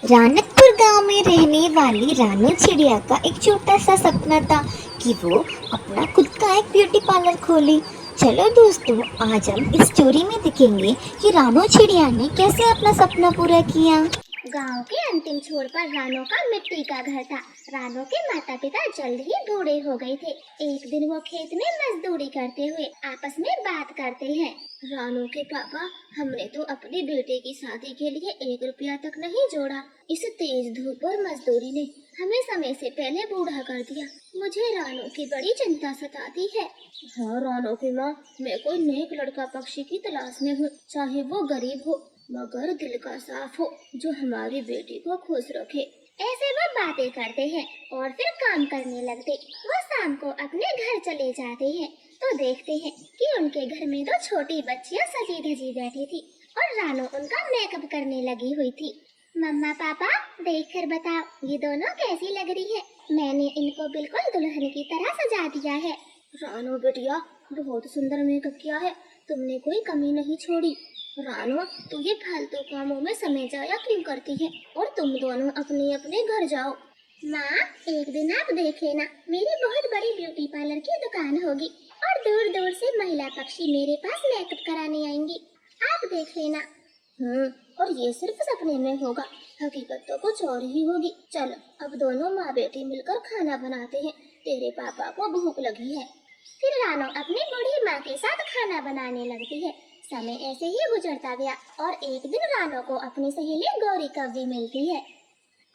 रानकपुर गांव में रहने वाली रानू चिड़िया का एक छोटा सा सपना था कि वो अपना खुद का एक ब्यूटी पार्लर खोले। चलो दोस्तों, आज हम इस स्टोरी में देखेंगे कि रानू चिड़िया ने कैसे अपना सपना पूरा किया। गांव के अंतिम छोर पर रानो का मिट्टी का घर था। रानो के माता पिता जल्द ही बूढ़े हो गए थे। एक दिन वो खेत में मजदूरी करते हुए आपस में बात करते हैं। रानो के पापा, हमने तो अपनी बेटे की शादी के लिए 1 रुपया तक नहीं जोड़ा। इस तेज धूप और मजदूरी ने हमें समय से पहले बूढ़ा कर दिया। मुझे रानो की बड़ी चिंता सताती है। हाँ रानो की माँ, मैं कोई नेक लड़का पक्षी की तलाश में हूँ, चाहे वो गरीब हो मगर दिल का साफ हो, जो हमारी बेटी को खुश रखे। ऐसे वो बातें करते हैं और फिर काम करने लगते। वो शाम को अपने घर चले जाते हैं तो देखते हैं कि उनके घर में 2 छोटी बच्चियां सजी धजी बैठी थी और रानो उनका मेकअप करने लगी हुई थी। मम्मा पापा, देख कर बताओ ये दोनों कैसी लग रही है। मैंने इनको बिल्कुल दुल्हन की तरह सजा दिया है। रानो बेटिया, बहुत सुंदर मेकअप किया है, तुमने कोई कमी नहीं छोड़ी। रानो, तू ये फालतू कामों में समय जाया क्यों करती है और तुम दोनों अपने अपने घर जाओ। माँ, एक दिन आप देख लेना, मेरी बहुत बड़ी ब्यूटी पार्लर की दुकान होगी और दूर दूर से महिला पक्षी मेरे पास मेकअप कराने आएंगी। आप देख लेना। और ये सिर्फ सपने में होगा, हकीकत तो कुछ और ही होगी। चल, अब दोनों माँ बेटी मिलकर खाना बनाते हैं, तेरे पापा को भूख लगी है। फिर रानो अपनी बूढ़ी माँ के साथ खाना बनाने लगती है। समय ऐसे ही गुजरता गया और एक दिन रानो को अपनी सहेली गौरी कव्वी मिलती है।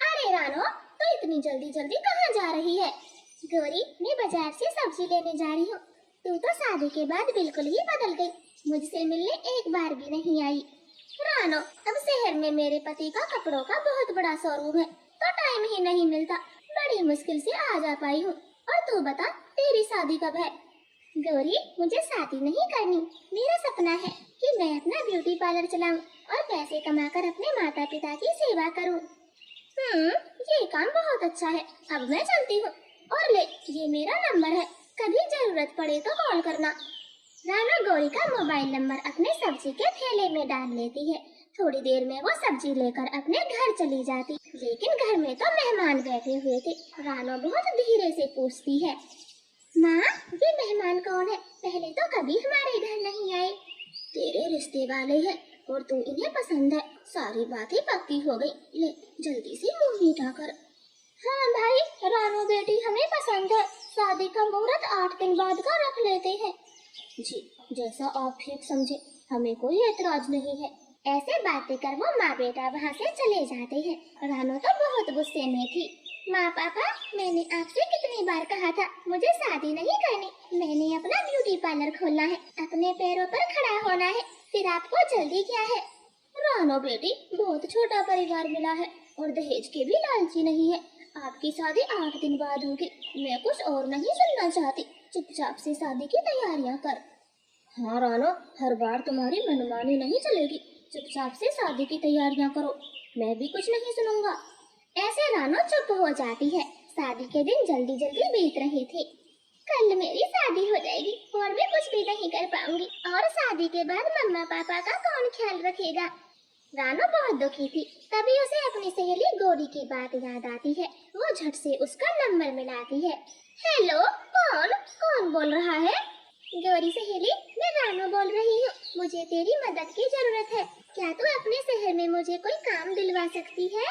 अरे रानो, तो इतनी जल्दी जल्दी कहाँ जा रही है? गौरी, मैं बाजार से सब्जी लेने जा रही हूँ। तू तो शादी के बाद बिल्कुल ही बदल गई, मुझसे मिलने एक बार भी नहीं आई। रानो, अब शहर में मेरे पति का कपड़ों का बहुत बड़ा शोरूम है, तो टाइम ही नहीं मिलता। बड़ी मुश्किल से आ जा पाई हूँ। और तू बता, तेरी शादी कब है? गौरी, मुझे शादी नहीं करनी। मेरा सपना है कि मैं अपना ब्यूटी पार्लर चलाऊं और पैसे कमाकर अपने माता पिता की सेवा करूं। ये काम बहुत अच्छा है। अब मैं चलती हूँ। और ले, ये मेरा नंबर है, कभी जरूरत पड़े तो कॉल करना। रानो गौरी का मोबाइल नंबर अपने सब्जी के थैले में डाल लेती है। थोड़ी देर में वो सब्जी लेकर अपने घर चली जाती, लेकिन घर में तो मेहमान बैठे हुए थे। रानो बहुत धीरे से पूछती है, माँ, ये मेहमान कौन है? पहले तो कभी हमारे घर नहीं आए। तेरे रिश्ते वाले हैं और तू इन्हें पसंद है। सारी बातें पक्की हो गई। ले, जल्दी से मुंह मीठा कर। हाँ भाई, रानो बेटी हमें पसंद है। शादी का मुहूर्त 8 दिन बाद का रख लेते हैं। जी, जैसा आप ठीक समझे, हमें कोई एतराज नहीं है। ऐसे बातें कर वो माँ बेटा वहाँ से चले जाते हैं। रानो तो बहुत गुस्से में थी। माँ पापा, मैंने आपसे कितनी बार कहा था मुझे शादी नहीं करनी। मैंने अपना ब्यूटी पार्लर खोलना है, अपने पैरों पर खड़ा होना है, फिर आपको जल्दी क्या है? रानो बेटी, बहुत छोटा परिवार मिला है और दहेज के भी लालची नहीं है। आपकी शादी 8 दिन बाद होगी। मैं कुछ और नहीं सुनना चाहती। चुपचाप से शादी की तैयारियां कर। हाँ रानो, हर बार तुम्हारी मनमानी नहीं चलेगी। चुपचाप से शादी की तैयारियां करो, मैं भी कुछ नहीं सुनूंगा। ऐसे रानो चुप हो जाती है। शादी के दिन जल्दी जल्दी बीत रहे थे। कल मेरी शादी हो जाएगी और मैं कुछ भी नहीं कर पाऊंगी। और शादी के बाद मम्मा पापा का कौन ख्याल रखेगा? रानो बहुत दुखी थी। तभी उसे अपनी सहेली गौरी की बात याद आती है। वो झट से उसका नंबर मिलाती है। हेलो, कौन कौन बोल रहा है? गौरी सहेली, मैं रानो बोल रही हूँ। मुझे तेरी मदद की जरूरत है। क्या तू अपने शहर में मुझे कोई काम दिलवा सकती है?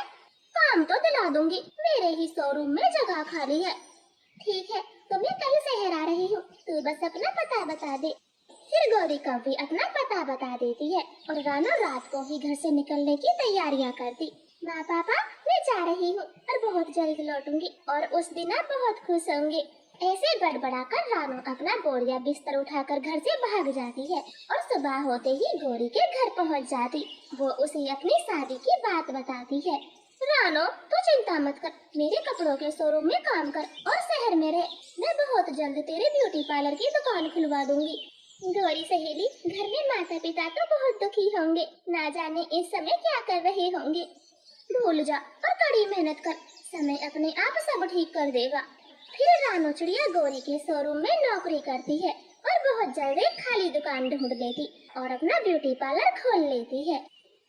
काम तो दिला दूंगी, मेरे ही शोरूम में जगह खाली है। ठीक है, तो मैं कल शहर आ रही हूँ, तू बस अपना पता बता दे। फिर गौरी कव्वी अपना पता बता देती है और रानो रात को ही घर से निकलने की तैयारियां करती। माँ पापा, मैं जा रही हूँ और बहुत जल्द लौटूंगी और उस दिन आप बहुत खुश होंगे। ऐसे बड़बड़ाकर रानो अपना बोरिया बिस्तर उठाकर घर से भाग जाती है और सुबह होते ही गौरी के घर पहुँच जाती। वो उसे अपनी शादी की बात बताती है। रानो, तू चिंता मत कर, मेरे कपड़ों के शोरूम में काम कर और शहर में रह। मैं बहुत जल्द तेरे ब्यूटी पार्लर की दुकान खुलवा दूंगी। गौरी सहेली, घर में माता पिता तो बहुत दुखी होंगे, ना जाने इस समय क्या कर रहे होंगे। भूल जा और कड़ी मेहनत कर, समय अपने आप सब ठीक कर देगा। फिर रानो चिड़िया गौरी के शोरूम में नौकरी करती है और बहुत जल्द एक खाली दुकान ढूंढ लेती और अपना ब्यूटी पार्लर खोल लेती है।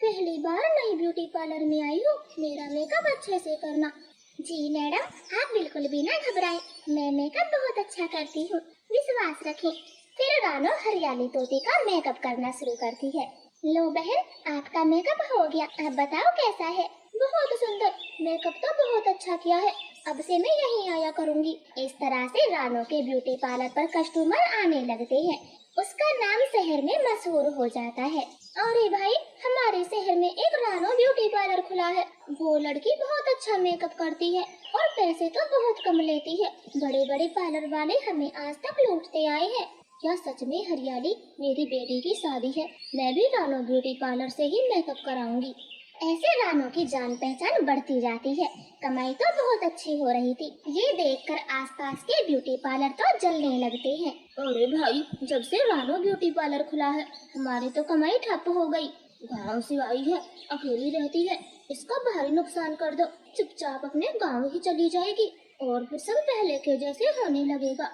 पहली बार नई ब्यूटी पार्लर में आई हूँ, मेरा मेकअप अच्छे से करना। जी मैडम, आप बिल्कुल भी ना घबराएं, मैं मेकअप बहुत अच्छा करती हूँ, विश्वास रखें। फिर रानो हरियाली तोती का मेकअप करना शुरू करती है। लो बहन, आपका मेकअप हो गया, अब बताओ कैसा है? बहुत सुंदर, मेकअप तो बहुत अच्छा किया है, अब से मैं यहीं आया करूंगी। इस तरह से रानो के ब्यूटी पार्लर पर कस्टमर आने लगते हैं। उसका नाम शहर में मशहूर हो जाता है। अरे भाई, हमारे शहर में एक रानो ब्यूटी पार्लर खुला है। वो लड़की बहुत अच्छा मेकअप करती है और पैसे तो बहुत कम लेती है। बड़े बड़े पार्लर वाले हमें आज तक लूटते आए हैं। क्या सच में हरियाली, मेरी बेटी की शादी है, मैं भी रानो ब्यूटी पार्लर से ही मेकअप कराऊंगी। ऐसे रानो की जान पहचान बढ़ती जाती है। कमाई तो बहुत अच्छी हो रही थी। ये देखकर आसपास के ब्यूटी पार्लर तो जलने लगते हैं। अरे भाई, जब से रानो ब्यूटी पार्लर खुला है, हमारी तो कमाई ठप हो गई। गांव से आई है, अकेली रहती है, इसका भारी नुकसान कर दो। चुपचाप अपने गांव ही चली जाएगी और फिर सब पहले के जैसे होने लगेगा।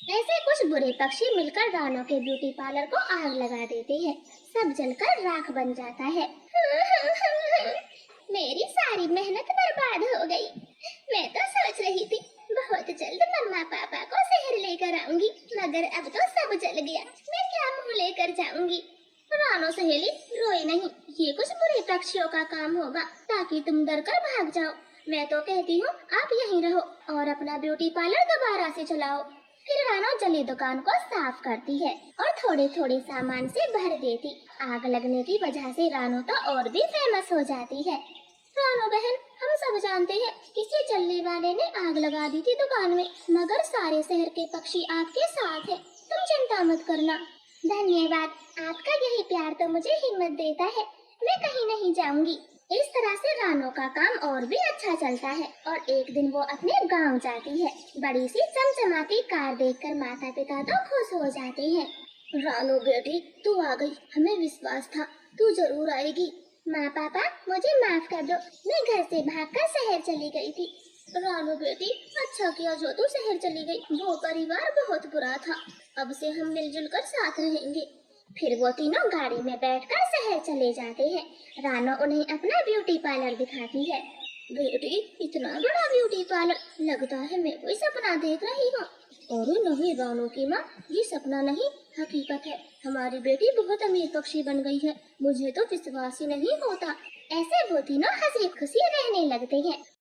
ऐसे कुछ बुरे पक्षी मिलकर रानो के ब्यूटी पार्लर को आग लगा देते हैं। सब जलकर राख बन जाता है। मेरी सारी मेहनत बर्बाद हो गई। मैं तो सोच रही थी बहुत जल्द मम्मा पापा को शहर लेकर आऊंगी, मगर अब तो सब जल गया। मैं क्या मुंह लेकर जाऊंगी? रानो सहेली, रोए नहीं, ये कुछ बुरे पक्षियों का काम होगा, ताकि तुम डर कर भाग जाओ। मैं तो कहती हूँ आप यहीं रहो और अपना ब्यूटी पार्लर दोबारा से चलाओ। फिर रानो जली दुकान को साफ करती है और थोड़े थोड़े सामान से भर देती। आग लगने की वजह से रानो तो और भी फेमस हो जाती है। रानो बहन, हम सब जानते हैं किसी चलने वाले ने आग लगा दी थी दुकान में, मगर सारे शहर के पक्षी आपके साथ हैं, तुम चिंता मत करना। धन्यवाद, आपका यही प्यार तो मुझे हिम्मत देता है, मैं कहीं नहीं जाऊंगी। इस तरह से रानो का काम और भी अच्छा चलता है और एक दिन वो अपने गांव जाती है। बड़ी सी चमचमाती कार देखकर माता पिता तो खुश हो जाते हैं। रानो बेटी, तू आ गई, हमें विश्वास था तू जरूर आएगी। माँ पापा, मुझे माफ कर दो, मैं घर से भागकर शहर चली गई थी। रानो बेटी, अच्छा किया जो तू शहर चली गई, वो परिवार बहुत बुरा था, अब से हम मिलजुल कर साथ रहेंगे। फिर वो तीनों गाड़ी में बैठकर शहर चले जाते हैं। रानो उन्हें अपना ब्यूटी पार्लर दिखाती है। बेटी, इतना बड़ा ब्यूटी पार्लर, लगता है मैं कोई सपना देख रही हूँ। अरे नहीं रानो की माँ, ये सपना नहीं, हकीकत है। हमारी बेटी बहुत अमीर पक्षी बन गई है, मुझे तो विश्वास ही नहीं होता। ऐसे वो तीनों हंसी खुशी रहने लगते हैं।